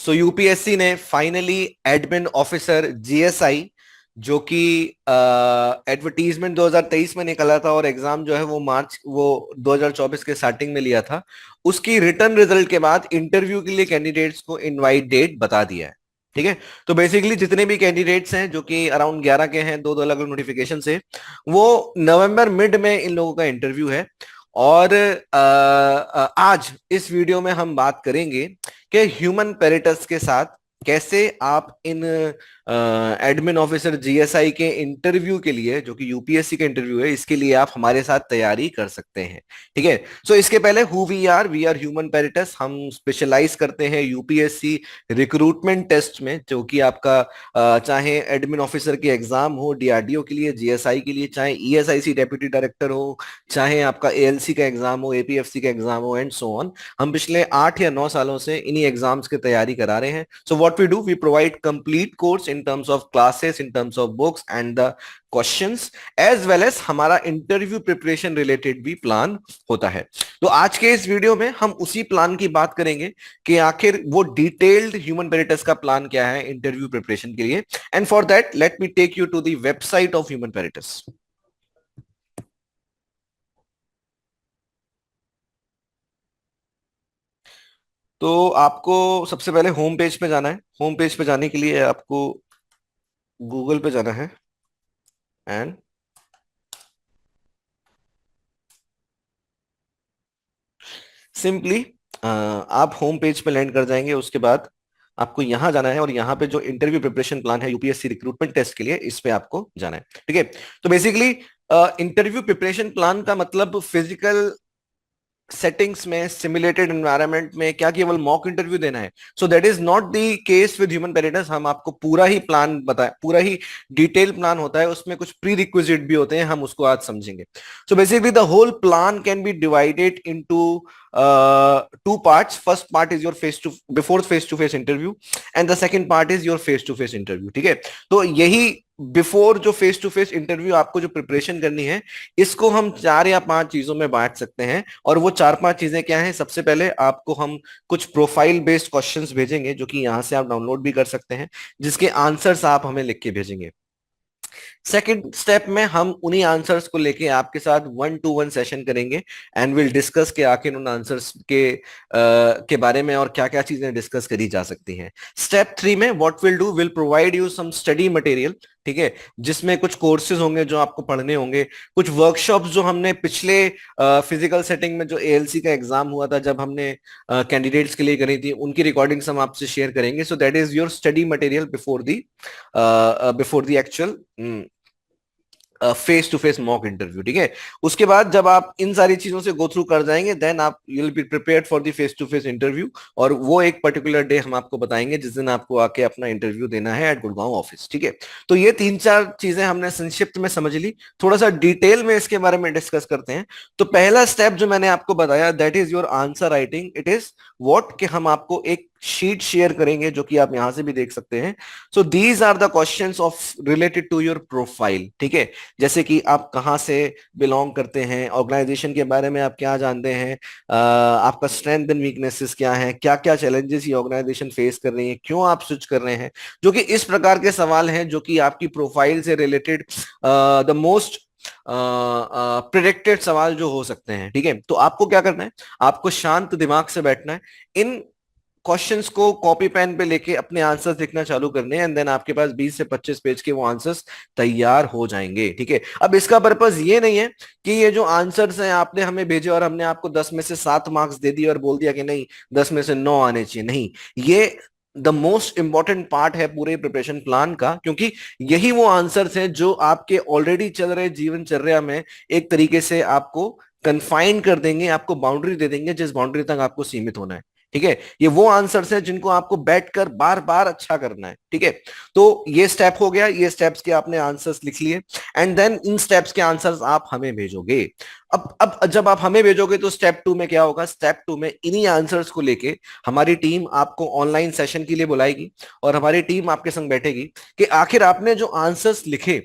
सो UPSC ने finally admin officer GSI, जो कि एडवर्टीजमेंट 2023 में निकला था और एग्जाम जो है वो 2024 के स्टार्टिंग में लिया था, उसकी रिटर्न रिजल्ट के बाद इंटरव्यू के लिए कैंडिडेट्स को इनवाइट डेट बता दिया है। ठीक है। तो बेसिकली जितने भी कैंडिडेट्स हैं जो कि अराउंड 11 के हैं, दो दो अलग अलग नोटिफिकेशन से, वो नवंबर मिड में इन लोगों का इंटरव्यू है। और आज इस वीडियो में हम बात करेंगे कि ह्यूमन पेरिटस के साथ कैसे आप इन एडमिन ऑफिसर जीएसआई के इंटरव्यू के लिए, जो कि यूपीएससी का इंटरव्यू है, इसके लिए आप हमारे साथ तैयारी कर सकते हैं। ठीक है। सो इसके पहले who we are human Peritus. हम स्पेशलाइज करते हैं यूपीएससी रिक्रूटमेंट टेस्ट में, जो कि आपका चाहे एडमिन ऑफिसर के एग्जाम हो डीआरडीओ के लिए, जीएसआई के लिए, चाहे ईएसआईसी डेप्यूटी डायरेक्टर हो, चाहे आपका एएलसी का एग्जाम हो, एपीएफसी का एग्जाम हो, एंड सो ऑन। हम पिछले 8 या 9 सालों से इन्हीं एग्जाम्स की तैयारी करा रहे हैं। So what we do, we provide complete course in terms of classes, in terms of books and the questions, as well as हमारा इंटरव्यू प्रिपरेशन रिलेटेड भी प्लान होता है। तो आज के इस वीडियो में हम उसी प्लान की बात करेंगे कि आखिर वो डिटेल्ड ह्यूमन पेरिटस का प्लान क्या है इंटरव्यू प्रिपरेशन के लिए। And for that let me take you to the website of Human Peritus. तो आपको सबसे पहले होम पेज पे जाना है। होम पेज पे जाने के लिए आपको गूगल पे जाना है एंड सिंपली आप होम पेज पे लैंड कर जाएंगे। उसके बाद आपको यहां जाना है और यहाँ पे जो इंटरव्यू प्रिपरेशन प्लान है यूपीएससी रिक्रूटमेंट टेस्ट के लिए, इस पे आपको जाना है। ठीक है। तो बेसिकली इंटरव्यू प्रिपरेशन प्लान का मतलब फिजिकल सेटिंग्स में, सिमुलेटेड एनवायरनमेंट में क्या केवल मॉक इंटरव्यू देना है? So that is not the case with Human Peritus. हम आपको पूरा ही प्लान बताए, पूरा ही डिटेल प्लान होता है, उसमें कुछ प्री रिक्विजिट भी होते हैं, हम उसको आज समझेंगे। So basically the whole plan can be divided into two parts. First part is your face to face interview, and the second part is your face to face interview. ठीक है। तो यही बिफोर जो फेस टू फेस इंटरव्यू आपको जो preparation करनी है, इसको हम 4 या 5 चीजों में बांट सकते हैं। और वो 4-5 चीजें क्या हैं? सबसे पहले आपको हम कुछ प्रोफाइल बेस्ड क्वेश्चंस भेजेंगे, जो कि यहां से आप डाउनलोड भी कर सकते हैं, जिसके आंसर्स आप हमें लिख के भेजेंगे। सेकंड स्टेप में हम उन्हीं आंसर्स को लेके आपके साथ 1-to-1 सेशन करेंगे एंड विल डिस्कस के आखिर उन आंसर्स के बारे में और क्या क्या चीजें डिस्कस करी जा सकती हैं। स्टेप 3 में what will do, will provide you some study material. ठीक है। जिसमें कुछ कोर्सेज होंगे जो आपको पढ़ने होंगे, कुछ वर्कशॉप्स जो हमने पिछले फिजिकल सेटिंग में जो एएलसी का एग्जाम हुआ था, जब हमने कैंडिडेट्स के लिए करी थी, उनकी रिकॉर्डिंग्स हम आपसे शेयर करेंगे। So that is your study material before the actual face to face mock interview. ठीक है। उसके बाद जब आप इन सारी चीजों से गो थ्रू कर जाएंगे, देन आप you will be prepared for the face to face interview. और वो एक पर्टिकुलर डे हम आपको बताएंगे जिस दिन आपको आके अपना इंटरव्यू देना है एट गुड़गांव ऑफिस। ठीक है। तो ये 3-4 चीजें हमने संक्षिप्त में समझ ली। थोड़ा सा डिटेल में इसके बारे में डिस्कस करते हैं। तो पहला स्टेप जो मैंने आपको बताया, that is your answer writing. It is what, कि हम आपको एक शीट शेयर करेंगे, जो कि आप यहां से भी देख सकते हैं। So these are the questions of related to your profile. ठीक है। जैसे कि आप कहाँ से बिलोंग करते हैं, ऑर्गेनाइजेशन के बारे में आप क्या जानते हैं, आपका स्ट्रेंथ एंड वीकनेसेस क्या है, क्या क्या चैलेंजेस ये ऑर्गेनाइजेशन फेस कर रही है, क्यों आप स्विच कर रहे हैं, जो कि इस प्रकार के सवाल हैं जो कि आपकी प्रोफाइल से रिलेटेड द मोस्ट प्रिडिक्टेड सवाल जो हो सकते हैं। ठीक है। तो आपको क्या करना है, आपको शांत दिमाग से बैठना है, इन क्वेश्चंस को कॉपी पेन पे लेके अपने आंसर्स लिखना चालू करने हैं, एंड देन आपके पास 20 से 25 पेज के वो आंसर्स तैयार हो जाएंगे। ठीक है। अब इसका पर्पस ये नहीं है कि ये जो आंसर्स हैं आपने हमें भेजे और हमने आपको 10 में से 7 मार्क्स दे दिए और बोल दिया कि नहीं 10 में से 9 आने चाहिए। नहीं, ये द मोस्ट इंपॉर्टेंट पार्ट है पूरे प्रिपरेशन प्लान का, क्योंकि यही वो आंसर्स हैं जो आपके ऑलरेडी चल रहे जीवनचर्या में एक तरीके से आपको कन्फाइन कर देंगे, आपको बाउंड्री दे देंगे जिस बाउंड्री तक आपको सीमित होना है। ठीक है। ये वो आंसर्स हैं जिनको आपको बैठकर बार बार अच्छा करना है। ठीक है। तो ये स्टेप हो गया, ये स्टेप्स के आपने आंसर्स लिख लिए, एंड देन इन स्टेप्स के आंसर्स आप हमें भेजोगे। अब जब आप हमें भेजोगे तो स्टेप 2 में क्या होगा, स्टेप 2 में इन्हीं आंसर्स को लेके हमारी टीम आपको ऑनलाइन सेशन के लिए बुलाएगी और हमारी टीम आपके संग बैठेगी कि आखिर आपने जो आंसर्स लिखे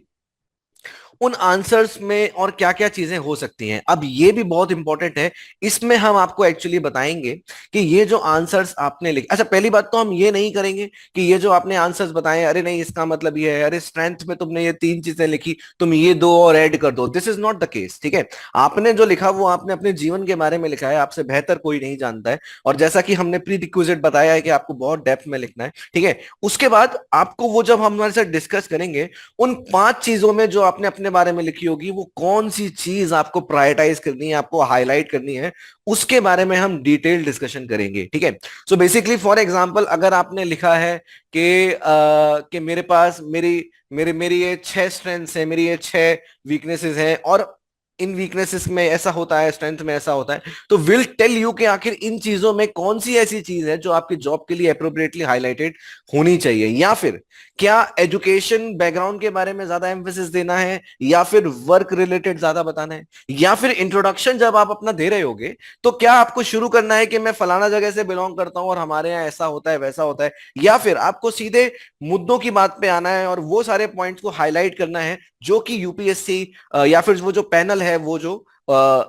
उन आंसर्स में और क्या क्या चीजें हो सकती हैं। अब ये भी बहुत इंपॉर्टेंट है, इसमें हम आपको एक्चुअली बताएंगे कि ये जो आंसर्स आपने लिखे, अच्छा पहली बात तो हम ये नहीं करेंगे कि ये जो आपने आंसर्स बताए, अरे नहीं इसका मतलब ये है, अरे स्ट्रेंथ में तुमने ये तीन चीजें लिखी, तुम ये दो और ऐड कर दो, this is not the case. ठीक है, आपने जो लिखा वो आपने अपने जीवन के बारे में लिखा है, आपसे बेहतर कोई नहीं जानता है। और जैसा कि हमने प्री रिक्विजिट बताया है कि आपको बहुत डेप्थ में लिखना है। ठीक है, उसके बाद आपको वो जब हम हमारे साथ डिस्कस करेंगे, उन पांच चीजों में जो आपने अपने बारे में लिखी होगी, वो कौन सी चीज आपको प्रायोरिटाइज करनी है, आपको हाईलाइट करनी है, उसके बारे में हम डिटेल डिस्कशन करेंगे। ठीक है, सो बेसिकली फॉर एग्जांपल अगर आपने लिखा है कि मेरे पास मेरी मेरी मेरी ये छह स्ट्रेंथ्स है, मेरी ये छह वीकनेसेस हैं, और इन वीकनेसेस में ऐसा होता है, स्ट्रेंथ में ऐसा होता है, तो विल टेल यू कि आखिर इन चीजों में कौन सी ऐसी चीज है जो आपकी जॉब के लिए अप्रोप्रिएटली हाईलाइटेड होनी चाहिए। या फिर क्या एजुकेशन बैकग्राउंड के बारे में ज्यादा एम्फेसिस देना है, या फिर वर्क रिलेटेड ज्यादा बताना है, या फिर इंट्रोडक्शन जब आप अपना दे रहे होगे तो क्या आपको शुरू करना है कि मैं फलाना जगह से बिलोंग करता हूं और हमारे यहाँ ऐसा होता है वैसा होता है, या फिर आपको सीधे मुद्दों की बात पे आना है और वो सारे पॉइंट्स को हाईलाइट करना है जो कि यूपीएससी या फिर वो जो पैनल है वो जो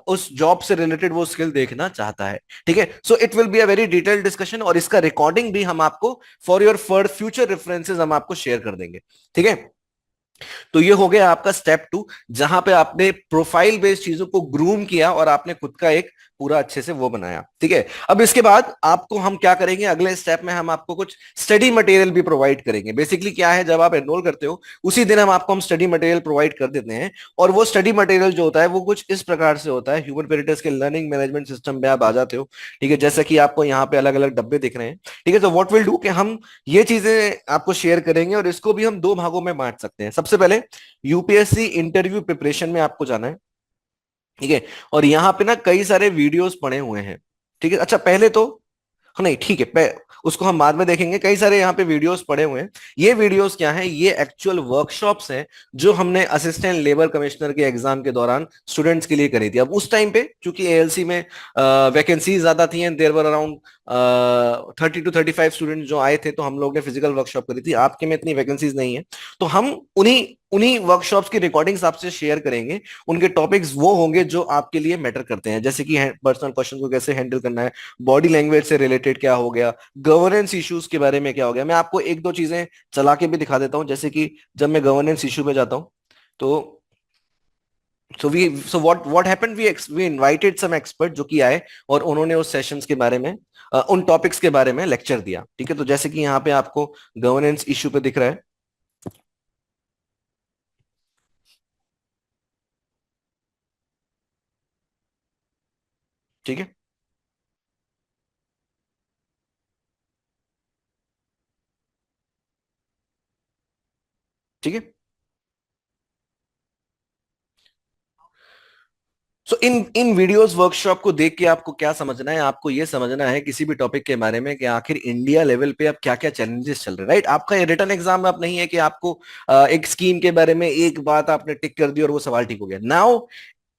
उस जॉब से रिलेटेड वो स्किल देखना चाहता है। ठीक है, so it will be a very detailed discussion, और इसका रिकॉर्डिंग भी हम आपको for your for future references हम आपको शेयर कर देंगे। ठीक है, तो ये हो गया आपका स्टेप टू, जहां पे आपने प्रोफाइल बेस्ड चीजों को ग्रूम किया और आपने खुद का एक पूरा अच्छे से वो बनाया। ठीक है, अब इसके बाद आपको हम क्या करेंगे, अगले स्टेप में हम आपको कुछ स्टडी मटेरियल भी प्रोवाइड करेंगे। बेसिकली क्या है, जब आप एनरोल करते हो उसी दिन हम स्टडी मटेरियल प्रोवाइड कर देते हैं, और वो स्टडी मटेरियल जो होता है वो कुछ इस प्रकार से होता है, ह्यूमन पेरिटस के लर्निंग मैनेजमेंट सिस्टम में आप आ जाते हो। ठीक है, जैसा कि आपको यहाँ पे अलग अलग डब्बे दिख रहे हैं। ठीक है, तो व्हाट विल डू कि हम ये चीजें आपको शेयर करेंगे, और इसको भी हम दो भागों में बांट सकते हैं। सबसे पहले यूपीएससी इंटरव्यू प्रिपरेशन में आपको जाना है। ठीक है, और यहाँ पे ना कई सारे वीडियोस पड़े हुए हैं। ठीक है, अच्छा पहले तो, हाँ नहीं ठीक है, उसको हम बाद में देखेंगे। कई सारे यहाँ पे वीडियोस पड़े हुए हैं। ये वीडियोस क्या हैं, ये एक्चुअल वर्कशॉप्स हैं जो हमने असिस्टेंट लेबर कमिश्नर के एग्जाम के दौरान स्टूडेंट्स के लिए करी थी। अब उस टाइम पे चूंकि एएलसी में वैकेंसीज ज्यादा थी and there were around 30 to 35 student जो आए थे, तो हम लोग ने फिजिकल वर्कशॉप करी थी। आपके में इतनी वैकेंसीज नहीं है, तो हम उन्हीं उन्हीं वर्कशॉप्स की रिकॉर्डिंग्स आपसे शेयर करेंगे। उनके टॉपिक्स वो होंगे जो आपके लिए मैटर करते हैं, जैसे कि पर्सनल क्वेश्चन को कैसे हैंडल करना है, बॉडी लैंग्वेज से रिलेटेड क्या हो गया, गवर्नेंस इश्यूज के बारे में क्या हो गया। मैं आपको एक दो चीजें चला के भी दिखा देता हूं, जैसे कि जब मैं गवर्नेंस इशू पे जाता हूं तो what happened, we invited some expert जो कि आए और उन्होंने उस सेशंस के बारे में उन टॉपिक्स के बारे में लेक्चर दिया। ठीक है, तो जैसे कि यहाँ पे आपको गवर्नेंस इशू पे दिख रहा है। ठीक है, ठीक है। सो इन इन वीडियोस वर्कशॉप को देख के आपको क्या समझना है, आपको ये समझना है किसी भी टॉपिक के बारे में कि आखिर इंडिया लेवल पे अब क्या क्या चैलेंजेस चल रहे हैं। राइट, आपका ये रिटर्न एग्जाम में आप नहीं है कि आपको एक स्कीम के बारे में एक बात आपने टिक कर दी और वो सवाल ठीक हो गया। Now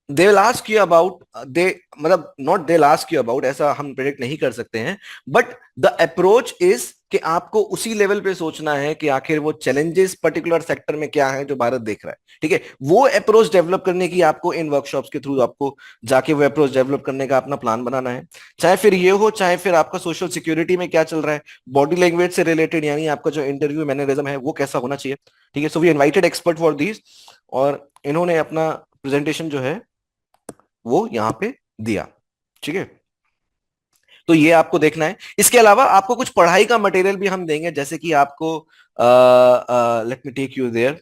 they will ask you about, they मतलब not they will ask you about, ऐसा हम प्रेडिक्ट नहीं कर सकते हैं, बट द अप्रोच इज कि आपको उसी लेवल पे सोचना है कि आखिर वो चैलेंजेस पर्टिकुलर सेक्टर में क्या है जो भारत देख रहा है। ठीक है, वो अप्रोच डेवलप करने की आपको इन वर्कशॉप्स के थ्रू आपको जाके वो अप्रोच डेवलप करने का अपना प्लान बनाना है। चाहे फिर ये हो, चाहे फिर आपका सोशल सिक्योरिटी में क्या चल रहा है, बॉडी लैंग्वेज से रिलेटेड, यानी आपका जो इंटरव्यू मैनरिज्म है वो कैसा होना चाहिए। ठीक है, so we invited expert for this, और इन्होंने अपना प्रेजेंटेशन जो है वो यहाँ पे दिया। ठीक है, तो ये आपको देखना है। इसके अलावा आपको कुछ पढ़ाई का मटेरियल भी हम देंगे, जैसे कि आपको let me take you there,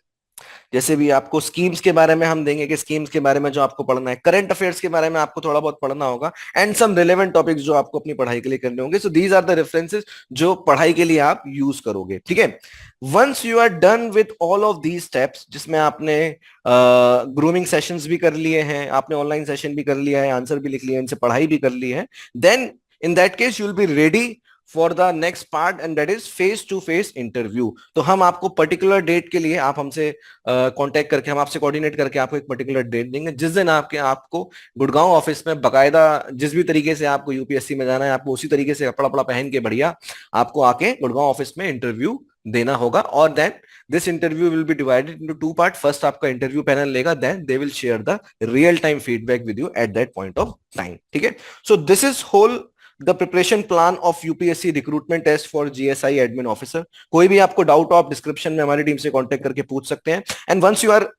जैसे भी आपको स्कीम्स के बारे में हम देंगे कि स्कीम्स के बारे में जो आपको पढ़ना है, करंट अफेयर्स के बारे में आपको थोड़ा बहुत पढ़ना होगा, एंड सम रिलेवेंट टॉपिक्स जो आपको अपनी पढ़ाई के लिए करने होंगे। So these are the references जो पढ़ाई के लिए आप यूज करोगे। ठीक है, once you are done with all of these steps, जिसमें आपने ग्रूमिंग सेशंस भी कर लिए हैं, आपने ऑनलाइन सेशन भी कर लिया है, आंसर भी लिख लिया है, इनसे पढ़ाई भी कर ली है, then in that case you will be ready for the next part, and that is face to face interview. तो हम आपको पर्टिकुलर डेट के लिए, आप हमसे कांटेक्ट करके, हम आपसे कोऑर्डिनेट करके आपको एक पर्टिकुलर डेट देंगे, जिस दिन आपको गुड़गांव ऑफिस में बकायदा, जिस भी तरीके से आपको यूपीएससी में जाना है, आपको उसी तरीके से कपड़ा वपड़ा पहन के बढ़िया आपको आके गुड़गांव ऑफिस में इंटरव्यू देना होगा। और then this interview will be divided into two part. First आपका इंटरव्यू पैनल लेगा, then they will share the real time feedback with you at that point of time. ठीक है, so this is whole the preparation plan of UPSC recruitment test for GSI admin officer. कोई भी आपको doubt हो आप description में हमारी team से कांटेक्ट करके पूछ सकते हैं। एंड वंस यू आर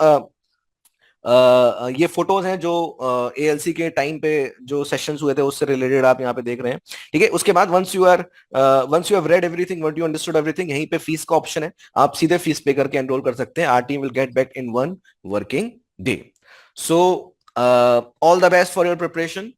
ये फोटोज हैं जो एएलसी के टाइम पे जो सेशंस हुए थे उससे रिलेटेड आप यहाँ पे देख रहे हैं। ठीक है, उसके बाद once you have read everything, what you understood everything, यहीं पे फीस का ऑप्शन है, आप सीधे फीस पे करके एनरोल कर सकते हैं। Our team will get back in 1 working day. So all the best for your preparation.